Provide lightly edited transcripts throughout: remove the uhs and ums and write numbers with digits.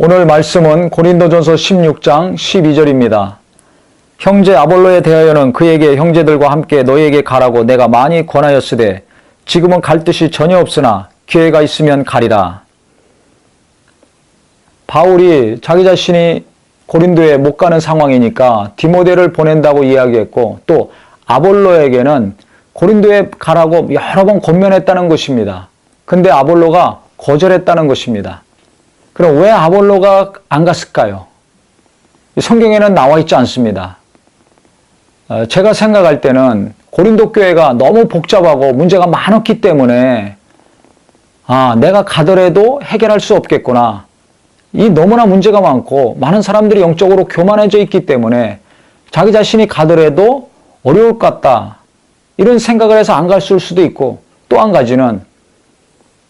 오늘 말씀은 고린도전서 16장 12절입니다. 형제 아볼로에 대하여는 그에게 형제들과 함께 너희에게 가라고 내가 많이 권하였으되 지금은 갈 뜻이 전혀 없으나 기회가 있으면 가리라. 바울이 자기 자신이 고린도에 못 가는 상황이니까 디모데를 보낸다고 이야기했고, 또 아볼로에게는 고린도에 가라고 여러 번 권면했다는 것입니다. 근데 아볼로가 거절했다는 것입니다. 그럼 왜 아볼로가 안 갔을까요? 성경에는 나와 있지 않습니다. 제가 생각할 때는 고린도 교회가 너무 복잡하고 문제가 많았기 때문에 내가 가더라도 해결할 수 없겠구나. 이 너무나 문제가 많고 많은 사람들이 영적으로 교만해져 있기 때문에 자기 자신이 가더라도 어려울 것 같다. 이런 생각을 해서 안 갔을 수도 있고, 또 한 가지는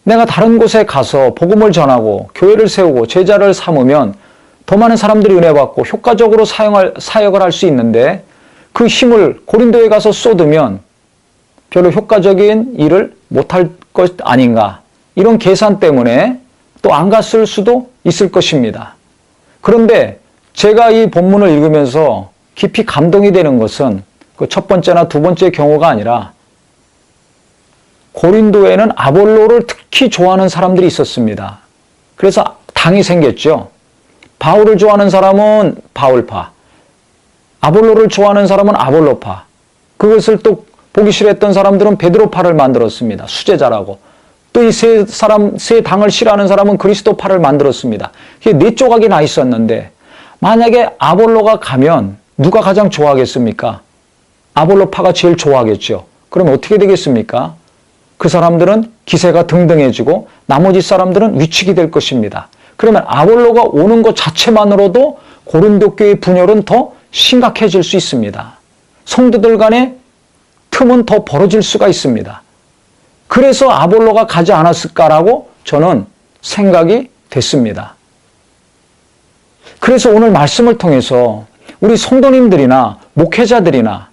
내가 다른 곳에 가서 복음을 전하고 교회를 세우고 제자를 삼으면 더 많은 사람들이 은혜 받고 효과적으로 사역을 할 수 있는데 그 힘을 고린도에 가서 쏟으면 별로 효과적인 일을 못할 것 아닌가. 이런 계산 때문에 또 안 갔을 수도 있을 것입니다. 그런데 제가 이 본문을 읽으면서 깊이 감동이 되는 것은 그 첫 번째나 두 번째 경우가 아니라 고린도에는 아볼로를 특히 좋아하는 사람들이 있었습니다. 그래서 당이 생겼죠. 바울을 좋아하는 사람은 바울파, 아볼로를 좋아하는 사람은 아볼로파, 그것을 또 보기 싫어했던 사람들은 베드로파를 만들었습니다. 수제자라고. 또 이 세 당을 싫어하는 사람은 그리스도파를 만들었습니다. 이게 네 조각이 나 있었는데 만약에 아볼로가 가면 누가 가장 좋아하겠습니까? 아볼로파가 제일 좋아하겠죠. 그럼 어떻게 되겠습니까? 그 사람들은 기세가 등등해지고 나머지 사람들은 위축이 될 것입니다. 그러면 아볼로가 오는 것 자체만으로도 고린도 교회의 분열은 더 심각해질 수 있습니다. 성도들 간의 틈은 더 벌어질 수가 있습니다. 그래서 아볼로가 가지 않았을까라고 저는 생각이 됐습니다. 그래서 오늘 말씀을 통해서 우리 성도님들이나 목회자들이나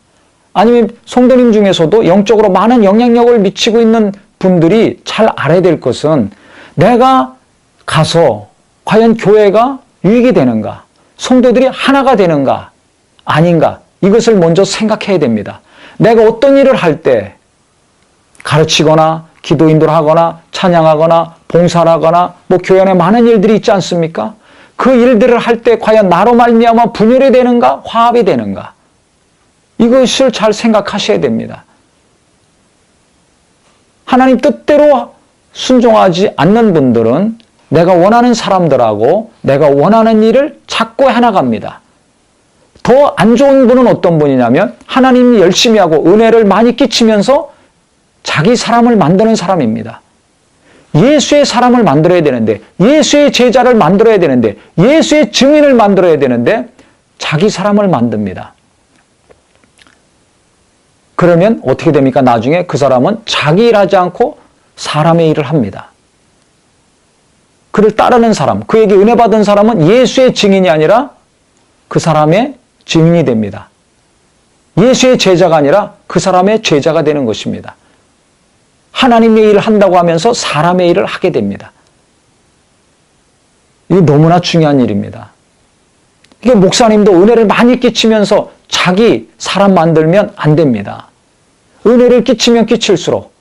아니면 성도님 중에서도 영적으로 많은 영향력을 미치고 있는 분들이 잘 알아야 될 것은 내가 가서 과연 교회가 유익이 되는가, 성도들이 하나가 되는가 아닌가, 이것을 먼저 생각해야 됩니다. 내가 어떤 일을 할 때 가르치거나 기도 인도를 하거나 찬양하거나 봉사를 하거나 교회 안에 많은 일들이 있지 않습니까? 그 일들을 할 때 과연 나로 말미암아 분열이 되는가, 화합이 되는가, 이것을 잘 생각하셔야 됩니다. 하나님 뜻대로 순종하지 않는 분들은 내가 원하는 사람들하고 내가 원하는 일을 자꾸 해나갑니다. 더 안 좋은 분은 어떤 분이냐면 하나님이 열심히 하고 은혜를 많이 끼치면서 자기 사람을 만드는 사람입니다. 예수의 사람을 만들어야 되는데, 예수의 제자를 만들어야 되는데, 예수의 증인을 만들어야 되는데 자기 사람을 만듭니다. 그러면 어떻게 됩니까? 나중에 그 사람은 자기 일하지 않고 사람의 일을 합니다. 그를 따르는 사람, 그에게 은혜 받은 사람은 예수의 증인이 아니라 그 사람의 증인이 됩니다. 예수의 제자가 아니라 그 사람의 제자가 되는 것입니다. 하나님의 일을 한다고 하면서 사람의 일을 하게 됩니다. 이게 너무나 중요한 일입니다. 이게 목사님도 은혜를 많이 끼치면서 자기 사람 만들면 안 됩니다. 은혜를 끼치면 끼칠수록,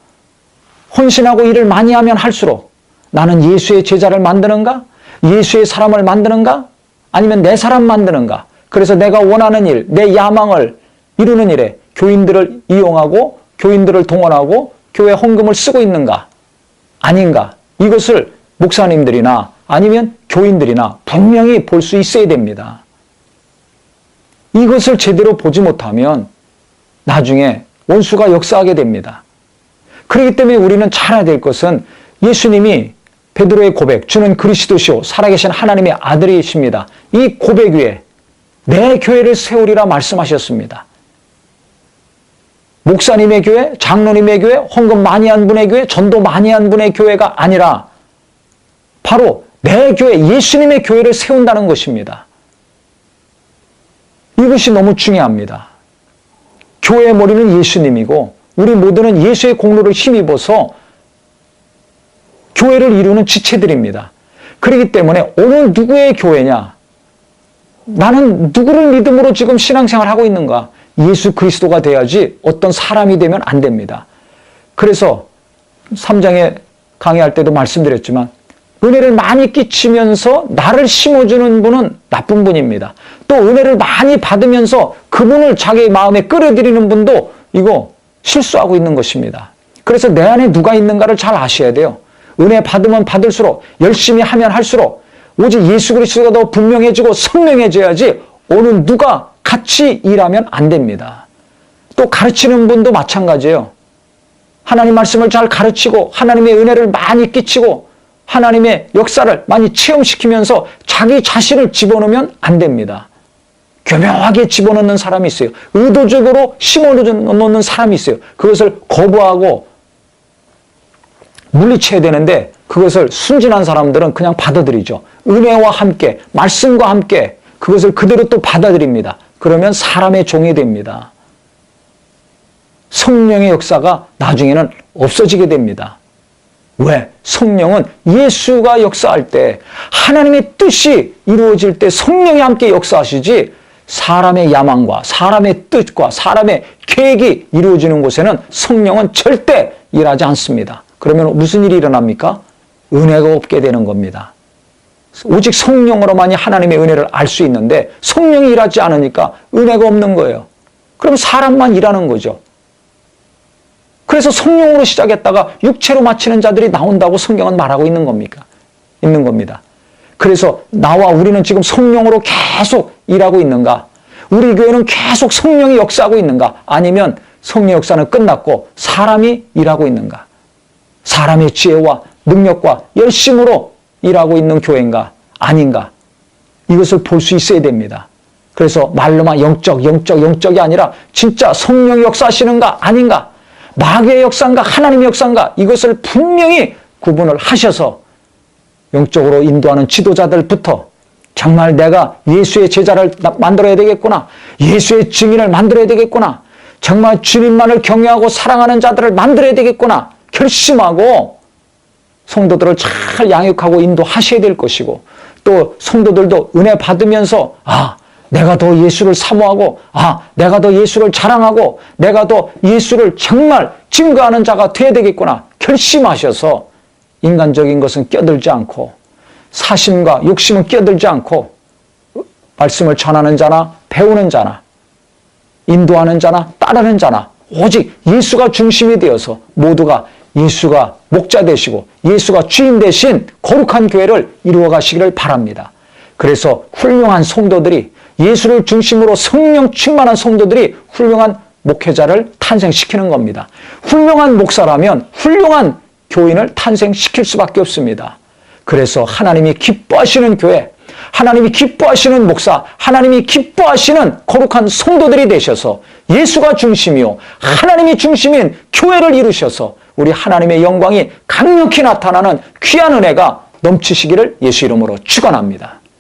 헌신하고 일을 많이 하면 할수록 나는 예수의 제자를 만드는가? 예수의 사람을 만드는가? 아니면 내 사람 만드는가? 그래서 내가 원하는 일, 내 야망을 이루는 일에 교인들을 이용하고 교인들을 동원하고 교회 헌금을 쓰고 있는가? 아닌가? 이것을 목사님들이나 아니면 교인들이나 분명히 볼 수 있어야 됩니다. 이것을 제대로 보지 못하면 나중에 원수가 역사하게 됩니다. 그렇기 때문에 우리는 잘 알아야 될 것은 예수님이 베드로의 고백, 주는 그리스도시요 살아계신 하나님의 아들이십니다. 이 고백 위에 내 교회를 세우리라 말씀하셨습니다. 목사님의 교회, 장로님의 교회, 헌금 많이 한 분의 교회, 전도 많이 한 분의 교회가 아니라 바로 내 교회, 예수님의 교회를 세운다는 것입니다. 이것이 너무 중요합니다. 교회의 머리는 예수님이고 우리 모두는 예수의 공로를 힘입어서 교회를 이루는 지체들입니다. 그렇기 때문에 어느 누구의 교회냐? 나는 누구를 믿음으로 지금 신앙생활을 하고 있는가? 예수 그리스도가 돼야지 어떤 사람이 되면 안 됩니다. 그래서 3장에 강의할 때도 말씀드렸지만 은혜를 많이 끼치면서 나를 심어주는 분은 나쁜 분입니다. 또 은혜를 많이 받으면서 그분을 자기 마음에 끌어들이는 분도 이거 실수하고 있는 것입니다. 그래서 내 안에 누가 있는가를 잘 아셔야 돼요. 은혜 받으면 받을수록 열심히 하면 할수록 오직 예수 그리스도가 더 분명해지고 선명해져야지 어느 누가 같이 일하면 안 됩니다. 또 가르치는 분도 마찬가지예요. 하나님 말씀을 잘 가르치고 하나님의 은혜를 많이 끼치고 하나님의 역사를 많이 체험시키면서 자기 자신을 집어넣으면 안 됩니다. 교묘하게 집어넣는 사람이 있어요. 의도적으로 심어넣는 사람이 있어요. 그것을 거부하고 물리쳐야 되는데 그것을 순진한 사람들은 그냥 받아들이죠. 은혜와 함께 말씀과 함께 그것을 그대로 또 받아들입니다. 그러면 사람의 종이 됩니다. 성령의 역사가 나중에는 없어지게 됩니다. 왜? 성령은 예수가 역사할 때 하나님의 뜻이 이루어질 때 성령이 함께 역사하시지 사람의 야망과 사람의 뜻과 사람의 계획이 이루어지는 곳에는 성령은 절대 일하지 않습니다. 그러면 무슨 일이 일어납니까? 은혜가 없게 되는 겁니다. 오직 성령으로만이 하나님의 은혜를 알 수 있는데 성령이 일하지 않으니까 은혜가 없는 거예요. 그럼 사람만 일하는 거죠. 그래서 성령으로 시작했다가 육체로 마치는 자들이 나온다고 성경은 말하고 있는 겁니다. 그래서 나와 우리는 지금 성령으로 계속 일하고 있는가? 우리 교회는 계속 성령이 역사하고 있는가? 아니면 성령 역사는 끝났고 사람이 일하고 있는가? 사람의 지혜와 능력과 열심으로 일하고 있는 교회인가? 아닌가? 이것을 볼 수 있어야 됩니다. 그래서 말로만 영적이 아니라 진짜 성령이 역사하시는가? 아닌가? 마귀의 역사인가? 하나님의 역사인가? 이것을 분명히 구분을 하셔서 영적으로 인도하는 지도자들부터 정말 내가 예수의 제자를 만들어야 되겠구나. 예수의 증인을 만들어야 되겠구나. 정말 주님만을 경외하고 사랑하는 자들을 만들어야 되겠구나. 결심하고 성도들을 잘 양육하고 인도하셔야 될 것이고 또 성도들도 은혜 받으면서 내가 더 예수를 사모하고 내가 더 예수를 자랑하고 내가 더 예수를 정말 증거하는 자가 되어야 되겠구나. 결심하셔서 인간적인 것은 끼어들지 않고 사심과 욕심은 끼어들지 않고 말씀을 전하는 자나 배우는 자나 인도하는 자나 따르는 자나 오직 예수가 중심이 되어서 모두가 예수가 목자 되시고 예수가 주인 되신 거룩한 교회를 이루어 가시기를 바랍니다. 그래서 훌륭한 성도들이 예수를 중심으로 성령 충만한 성도들이 훌륭한 목회자를 탄생시키는 겁니다. 훌륭한 목사라면 훌륭한 교인을 탄생시킬 수밖에 없습니다. 그래서 하나님이 기뻐하시는 교회, 하나님이 기뻐하시는 목사, 하나님이 기뻐하시는 거룩한 성도들이 되셔서 예수가 중심이요 하나님이 중심인 교회를 이루셔서 우리 하나님의 영광이 강력히 나타나는 귀한 은혜가 넘치시기를 예수 이름으로 축원합니다.